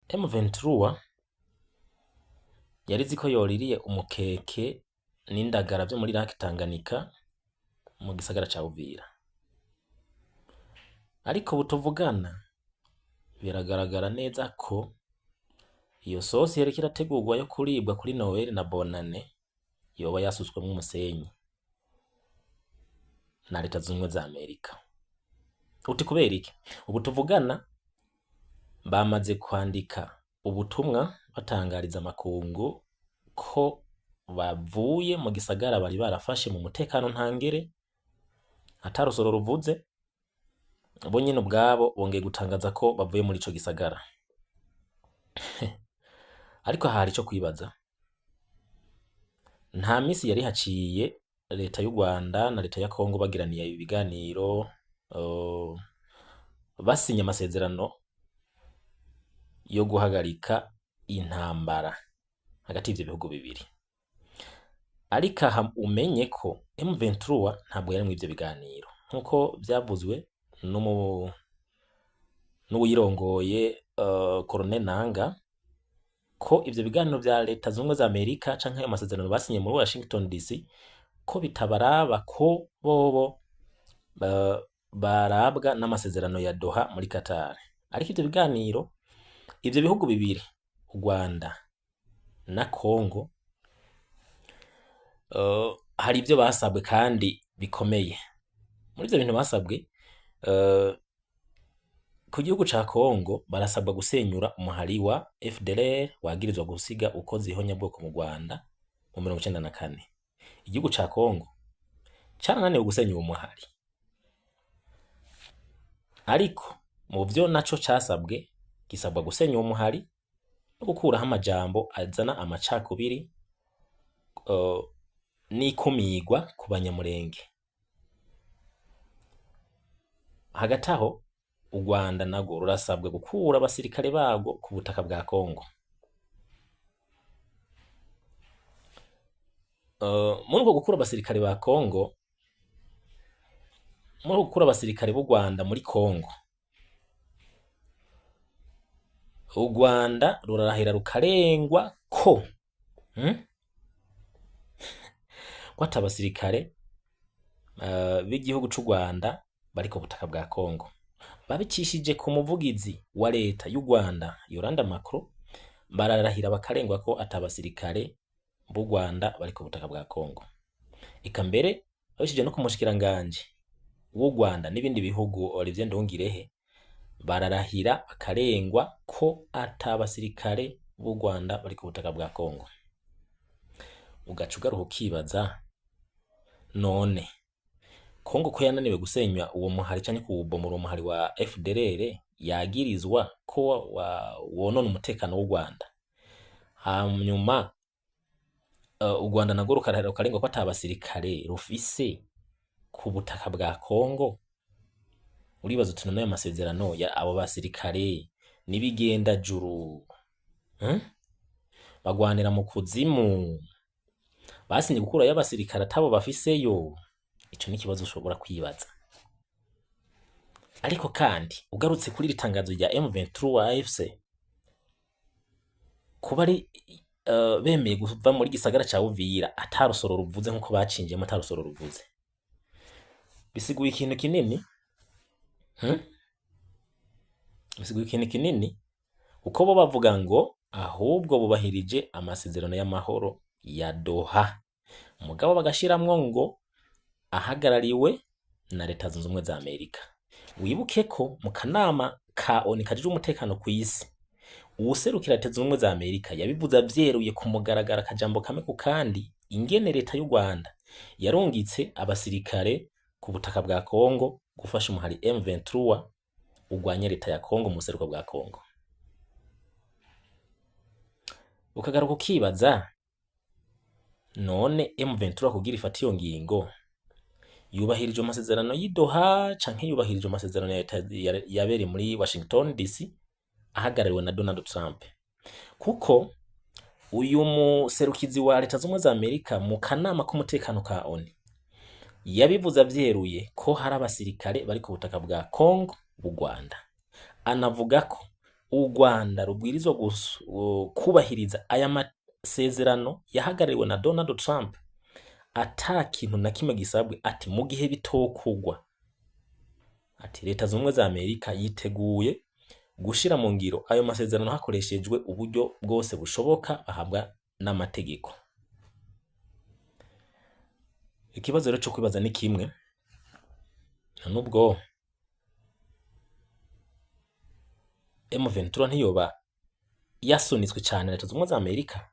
M23 yarizi ko yoririye umukeke n'indagara vyo muri Lac Tanganyika mu gisagara ca Uvira. Ariko ubu tuvugana biragaragara neza ko iyo sosi yariko irategurwa yo kuribwa kuri Noel na Bonane yoba yasutswemwo umusenyi na Leta Zunze Ubumwe za Amerika. Uti kubera iki? Ubu tuvugana bamaze kwandika ubutumwa batangariza amakungu ko bavuye mu gisagara bari barafashe mu mutekano ntangere, ata rusoro ruvuze. Bo nyene ubwabo bongeye gutangaza ko bavuye muri ico gisagara. Ariko hari ico kwibaza. Nta misi yari haciye Leta y'u Rwanda na Leta ya Kongo bagiraniye ibiganiro, basinye amasezerano yo guhagarika intambara hagati y'ivyo bihugu bibiri. Ariko aha umenye ko M23 ntabwo yari mw'ivyo biganiro nkuko vyavuzwe n'uwirongoye Colonel Nanga, ko ivyo biganiro vya Leta Zunze Ubumwe za Amerika canke ayo masezerano basinye muri Washington DC ko bitabaraba, ko bobo barabwa n'amasezerano ya Doha muri Qatar. Ariko ivyo biganiro ivyo bihugu bibiri, u Rwanda na Kongo, hari ivyo basabwe kandi bikomeye. Muri ivyo bintu basabwe, ku gihugu ca Kongo barasabwa gusenyura umuhari wa FDLR wagirizwa gusiga ukoze ihonyabwoko mu Rwanda mu 1994. Igihugu ca Kongo carananiwe gusenya uwo muhari. Ariko mu vyo naco casabwe, gisabwa gusenya uwo muhari no gukuraho amajambo azana amacakubiri n'ikumirwa ku banyamulenge. Hagati aho u Rwanda narwo rurasabwe gukura abasirikare barwo ku butaka bwa Kongo. Muri uko gukura abasirikare ba Kongo, muri uko gukura abasirikare b'u Rwanda muri Kongo, u Rwanda rurarahira rukarengwa ko ata abasirikare b'igihugu c'u Rwanda bari ku butaka bwa Kongo. Babicishije ku muvugizi wa Leta y'u Rwanda Yolande Macron, bararahira bakarengwa ko ata abasirikare b'u Rwanda bari ku butaka bwa Kongo. Eka mbere babicishije no ku mushikiranganje w'u Rwanda n'ibindi bihugu Olivier Nduhungirehe, bararahira bakarengwa ko ata abasirikare b'u Rwanda bari ku butaka bwa Kongo. Ugaca ugaruka ukibaza, none Kongo ko yananiwe gusenya uwo muhari canke kuwubomora umuhari wa FDLR, yagirizwa ko wonona umutekano w'u Rwanda, hanyuma u Rwanda narwo rukarahira rukarengwa ko ata abasirikare rufise ku butaka bwa Kongo. Uribaza uti none ayo masezerano ya abo basirikare n'ibigenda juru bagwanira mu kuzimu, basinye gukurayo abasirikare atabo bafiseyo? Ico ni ikibazo ushobora kwibaza. Ariko kandi ugarutse kuri iri tangazo rya M23 AFC, kuba ari bemeye kuva muri gisagara ca Uvira ata rusoro ruvuze nkuko bacinjiyemo ata rusoro ruvuze, bisiguye ikintu kinini. Bisiguye ikintu kinini uko bo bavuga ngo ahubwo bubahirije amasezerano y'amahoro ya Doha, mugabo bagashiramwo ngo ahagarariwe na Leta Zunze Ubumwe za Amerika. Wibuke ko mu kanama ka ONU kajejwe umutekano kw'isi, uwuserukira Leta Zunze Ubumwe za Amerika yabivuze avyeruye ku mugaragaro akajambo kamwe ku kandi, ingene Leta y'u Rwanda yarungitse abasirikare ku butaka bwa Kongo gufasha umuhari M23 ugwanya Leta ya Kongo mu buseruko bwa Kongo. Ukagaruka ukibaza, none M23 kugira ifata iyo ngingo yubahirije amasezerano y'i Doha canke yubahirije amasezerano yabereye muri Washington DC ahagarariwe na Donald Trump? Kuko uyu muserukizi wa Leta Zunze Ubumwe za Amerika mu kanama k'umutekano ka ONU yabivuze avyeruye ko hari abasirikare bari ku butaka bwa Kongo, u Rwanda. Anavuga ko u Rwanda rubwirizwa kubahiriza aya masezerano yahagarariwe na Donald Trump ata kintu na kimwe gisabwe, ati mu gihe bitokugwa, ati leta z'ubumwe za Amerika yiteguye gushira mu ngiro ayo masezerano hakoreshejwe uburyo bwose bushoboka ahabwa n'amategeko. Ikibazo rero cyo kwibaza ni kimwe, nubwo M23 ntiyoba yasunitswe cyane leta z'ubumwe za Amerika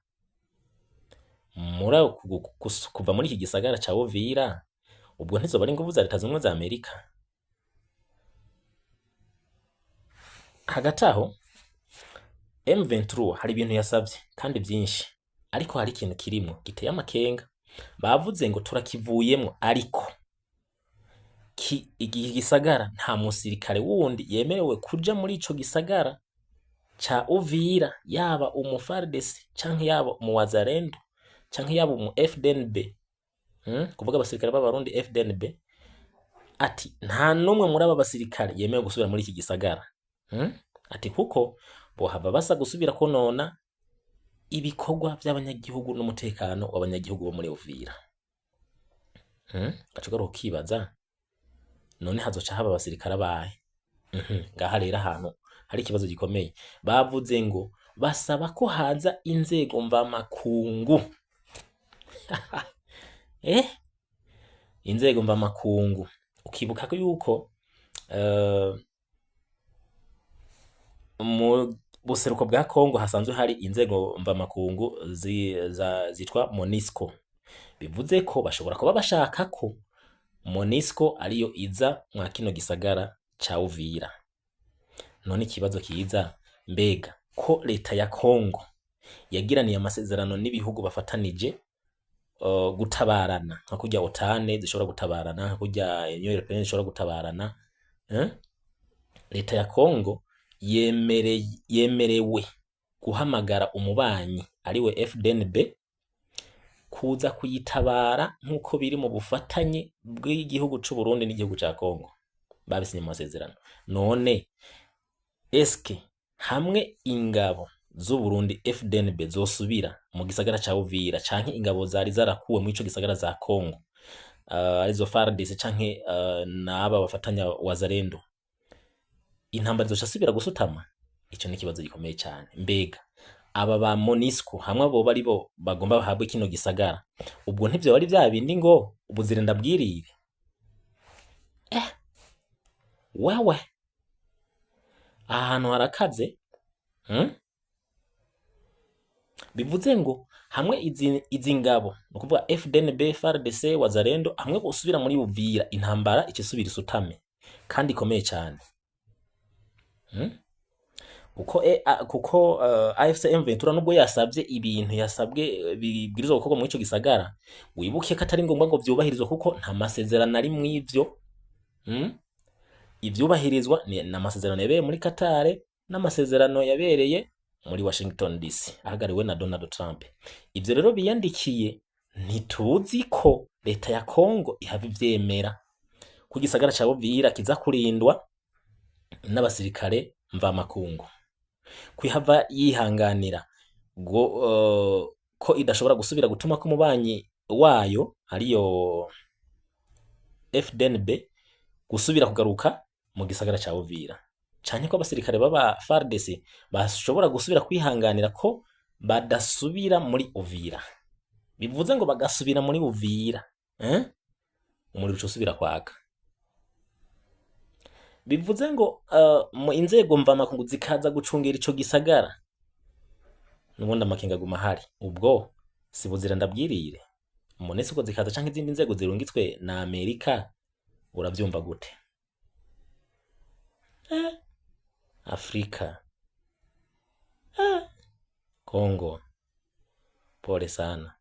kuva muri iki gisagara ca Uvira, ubwo ntizoba ari inguvu za leta z'ubumwe za Amerika. Hagati aho M23 hari ibintu yasavye kandi byinshi, ariko hari ikintu kirimo giteye amakenga. Bavuze ngo turakivuyemwo, ariko iki gisagara nta musirikare wundi yemerewe kuja muri ico gisagara ca Uvira, yaba umu FARDC canke yaba umu Wazalendo canke yaba umu FDNB, kuvuga abasirikare b'abarundi FDNB. Ati nta numwe muri aba basirikare yemewe gusubira muri iki gisagara. Ati kuko bohava basa gusubira konona ibikorwa by'abanyagihugu n'umutekano w'abanyagihugu bo muri Uvira. Gacugaro kibaza none hazoca haba abasirikare abahe? Ngaha rero ahantu hari ikibazo gikomeye. Bavuze ngo basaba ko haza inzego mvamakungu. Inzego mvamakungu, ukibuka ko yuko mu buseruko bwa Kongo hasanzwe hari inzego mvamakungu zitwa MONUSCO. Bivuze ko bashobora kuba bashaka ko MONUSCO ariyo iza mwa kino gisagara ca Uvira. None ikibazo kiza, mbega ko leta ya Kongo yagiraniye amasezerano n'ibihugu bafatanije gutabarana, nka kurya OTAN zishobora gutabarana, nka kurya Union Européenne zishobora gutabarana, leta ya Kongo yemerewe guhamagara umubanyi ariwe FDNB kuza kuyitabara nk'uko biri mu bufatanye bw'igihugu c'u Burundi n'igihugu ca Kongo babisinye mu masezerano. None eske hamwe ingabo z'u Burundi FDNB zosubira mu gisagara ca Uvira, canke ingabo zari zarakuwe mu ico gisagara za Kongo, arizo FARDC canke n'aba bafatanya Wazalendo, intambara zoshasubira gusutama? Ico ni kibazo gikomeye cyane. Mbega aba ba MONUSCO hamwe abo bari bo bagomba bahabwe kino gisagara, ubwo ntivyo bari vya bindi ngo ubuzire ndabwirire? Wewe ahantu harakaze. Bivuze ngo hamwe izi ngabo nukuvuga FDNB, FARDC, Wazalendo hamwe bosubira muri Uvira, intambara ikisubira isutame kandi ikomeye cyane. Kuko AFC M23 nubwo yasabye ibintu yasabwe bibwirizwa gukorwa mu ico gisagara, wibuke ko atari ngombwa ngo vyubahirizwe, kuko nta masezerano ari mu ivyo. Ivyubahirizwa ni amasezerano yabereye muri Qatar n'amasezerano yabereye muri Washington DC ahagariwe na Donald Trump. Ivyo rero biyandikiye, ntituzi ko leta ya Kongo ihava ivyemera ku gisagara ca Uvira kiza kurindwa n'abasirikare mvamakungu, kwihava yihanganira ko idashobora gusubira gutuma ko umubanyi wayo ariyo FDNB gusubira kugaruka mu gisagara ca Uvira, canke ko abasirikare baba FARDC bashobora gusubira kwihanganira ko badasubira muri Uvira. Bivuze ngo bagasubira muri Uvira, umuriro ucusubira kwaka. Bivuze ngo mu inzego mvamakungu zikaza gucungera ico gisagara, nubundi amakenga guma hari. Ubwo sibuzira ndabwirire MONUSCO zikaza canke izindi nzego zirungitswe na Amerika, uravyumva gute? Afrika, Kongo, pole sana.